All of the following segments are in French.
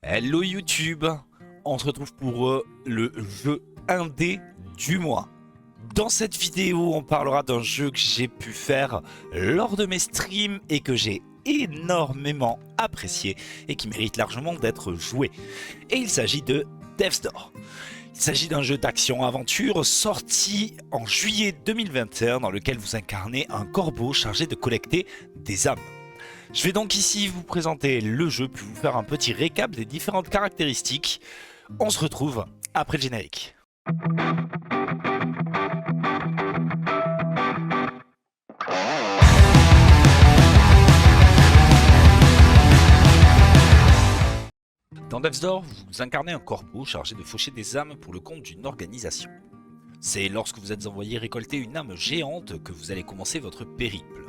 Hello YouTube, on se retrouve pour le jeu indé du mois. Dans cette vidéo, on parlera d'un jeu que j'ai pu faire lors de mes streams et que j'ai énormément apprécié et qui mérite largement d'être joué. Et il s'agit de Death's Door. Il s'agit d'un jeu d'action-aventure sorti en juillet 2021 dans lequel vous incarnez un corbeau chargé de collecter des âmes. Je vais donc ici vous présenter le jeu puis vous faire un petit récap des différentes caractéristiques. On se retrouve après le générique. Dans Death's Door, vous incarnez un corbeau chargé de faucher des âmes pour le compte d'une organisation. C'est lorsque vous êtes envoyé récolter une âme géante que vous allez commencer votre périple.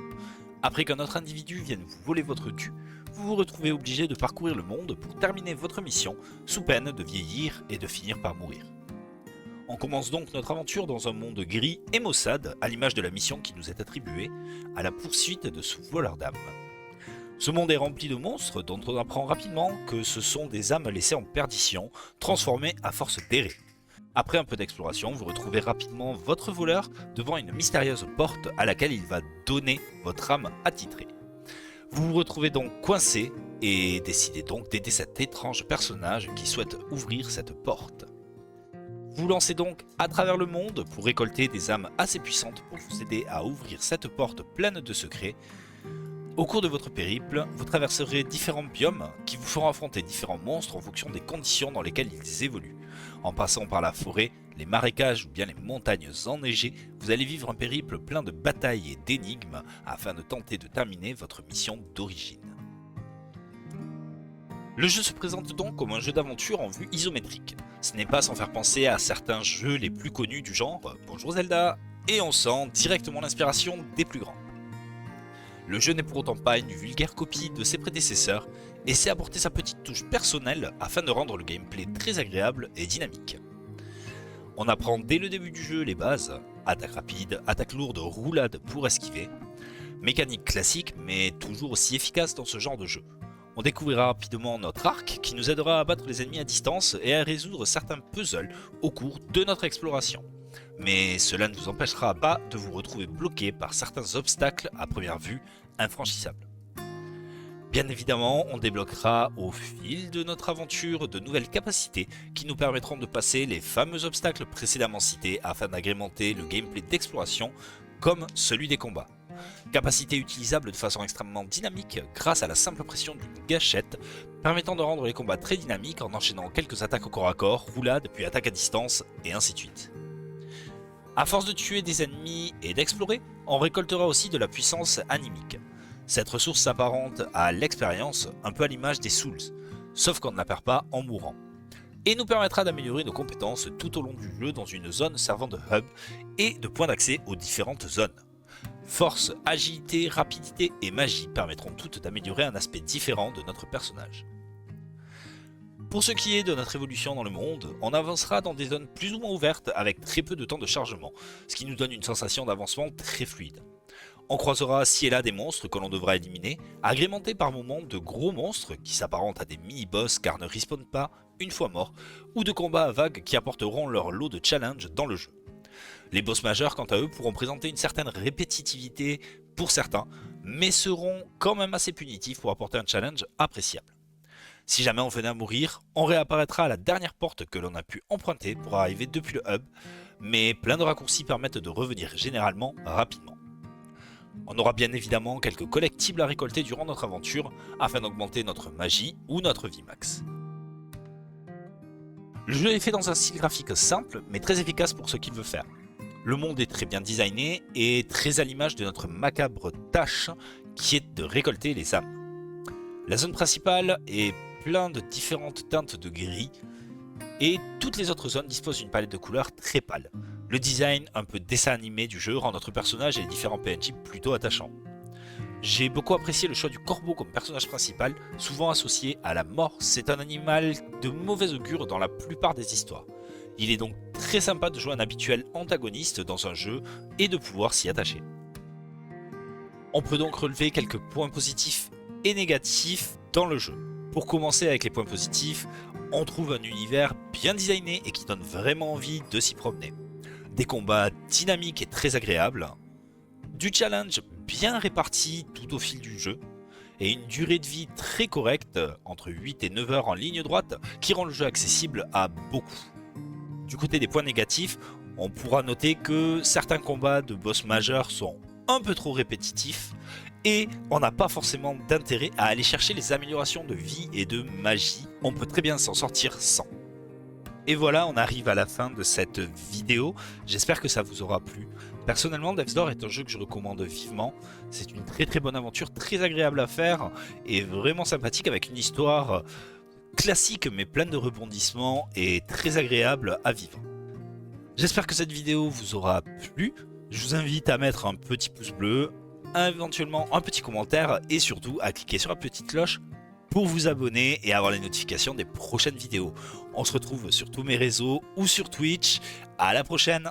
Après qu'un autre individu vienne vous voler votre dû, vous vous retrouvez obligé de parcourir le monde pour terminer votre mission, sous peine de vieillir et de finir par mourir. On commence donc notre aventure dans un monde gris et maussade, à l'image de la mission qui nous est attribuée, à la poursuite de ce voleur d'âmes. Ce monde est rempli de monstres dont on apprend rapidement que ce sont des âmes laissées en perdition, transformées à force d'errer. Après un peu d'exploration, vous retrouvez rapidement votre voleur devant une mystérieuse porte à laquelle il va donner votre âme attitrée. Vous vous retrouvez donc coincé et décidez donc d'aider cet étrange personnage qui souhaite ouvrir cette porte. Vous lancez donc à travers le monde pour récolter des âmes assez puissantes pour vous aider à ouvrir cette porte pleine de secrets. Au cours de votre périple, vous traverserez différents biomes qui vous feront affronter différents monstres en fonction des conditions dans lesquelles ils évoluent. En passant par la forêt, les marécages ou bien les montagnes enneigées, vous allez vivre un périple plein de batailles et d'énigmes afin de tenter de terminer votre mission d'origine. Le jeu se présente donc comme un jeu d'aventure en vue isométrique. Ce n'est pas sans faire penser à certains jeux les plus connus du genre « Bonjour Zelda » et on sent directement l'inspiration des plus grands. Le jeu n'est pour autant pas une vulgaire copie de ses prédécesseurs et sait apporter sa petite touche personnelle afin de rendre le gameplay très agréable et dynamique. On apprend dès le début du jeu les bases, attaque rapide, attaque lourde, roulade pour esquiver, mécanique classique mais toujours aussi efficace dans ce genre de jeu. On découvrira rapidement notre arc qui nous aidera à battre les ennemis à distance et à résoudre certains puzzles au cours de notre exploration. Mais cela ne vous empêchera pas de vous retrouver bloqué par certains obstacles à première vue infranchissables. Bien évidemment, on débloquera au fil de notre aventure de nouvelles capacités qui nous permettront de passer les fameux obstacles précédemment cités afin d'agrémenter le gameplay d'exploration comme celui des combats. Capacité utilisable de façon extrêmement dynamique grâce à la simple pression d'une gâchette, permettant de rendre les combats très dynamiques en enchaînant quelques attaques au corps à corps, roulades, puis attaques à distance, et ainsi de suite. À force de tuer des ennemis et d'explorer, on récoltera aussi de la puissance animique. Cette ressource s'apparente à l'expérience, un peu à l'image des Souls, sauf qu'on ne la perd pas en mourant. Et nous permettra d'améliorer nos compétences tout au long du jeu dans une zone servant de hub et de point d'accès aux différentes zones. Force, agilité, rapidité et magie permettront toutes d'améliorer un aspect différent de notre personnage. Pour ce qui est de notre évolution dans le monde, on avancera dans des zones plus ou moins ouvertes avec très peu de temps de chargement, ce qui nous donne une sensation d'avancement très fluide. On croisera ci et là des monstres que l'on devra éliminer, agrémentés par moments de gros monstres qui s'apparentent à des mini-boss car ne respawnent pas une fois morts, ou de combats à vagues qui apporteront leur lot de challenge dans le jeu. Les boss majeurs quant à eux pourront présenter une certaine répétitivité pour certains, mais seront quand même assez punitifs pour apporter un challenge appréciable. Si jamais on venait à mourir, on réapparaîtra à la dernière porte que l'on a pu emprunter pour arriver depuis le hub, mais plein de raccourcis permettent de revenir généralement rapidement. On aura bien évidemment quelques collectibles à récolter durant notre aventure afin d'augmenter notre magie ou notre vie max. Le jeu est fait dans un style graphique simple mais très efficace pour ce qu'il veut faire. Le monde est très bien designé et très à l'image de notre macabre tâche qui est de récolter les âmes. La zone principale est plein de différentes teintes de gris et toutes les autres zones disposent d'une palette de couleurs très pâle. Le design un peu dessin animé du jeu rend notre personnage et les différents PNJ plutôt attachants. J'ai beaucoup apprécié le choix du corbeau comme personnage principal, souvent associé à la mort. C'est un animal de mauvais augure dans la plupart des histoires. Il est donc très sympa de jouer un habituel antagoniste dans un jeu et de pouvoir s'y attacher. On peut donc relever quelques points positifs et négatifs dans le jeu. Pour commencer avec les points positifs, on trouve un univers bien designé et qui donne vraiment envie de s'y promener. Des combats dynamiques et très agréables, du challenge bien réparti tout au fil du jeu, et une durée de vie très correcte, entre 8 et 9 heures en ligne droite, qui rend le jeu accessible à beaucoup. Du côté des points négatifs, on pourra noter que certains combats de boss majeurs sont un peu trop répétitifs, et on n'a pas forcément d'intérêt à aller chercher les améliorations de vie et de magie, on peut très bien s'en sortir sans. Et voilà, on arrive à la fin de cette vidéo, j'espère que ça vous aura plu. Personnellement, Death's Door est un jeu que je recommande vivement, c'est une très bonne aventure, très agréable à faire, et vraiment sympathique avec une histoire classique mais pleine de rebondissements et très agréable à vivre. J'espère que cette vidéo vous aura plu, je vous invite à mettre un petit pouce bleu, éventuellement un petit commentaire et surtout à cliquer sur la petite cloche pour vous abonner et avoir les notifications des prochaines vidéos. On se retrouve sur tous mes réseaux ou sur Twitch. À la prochaine!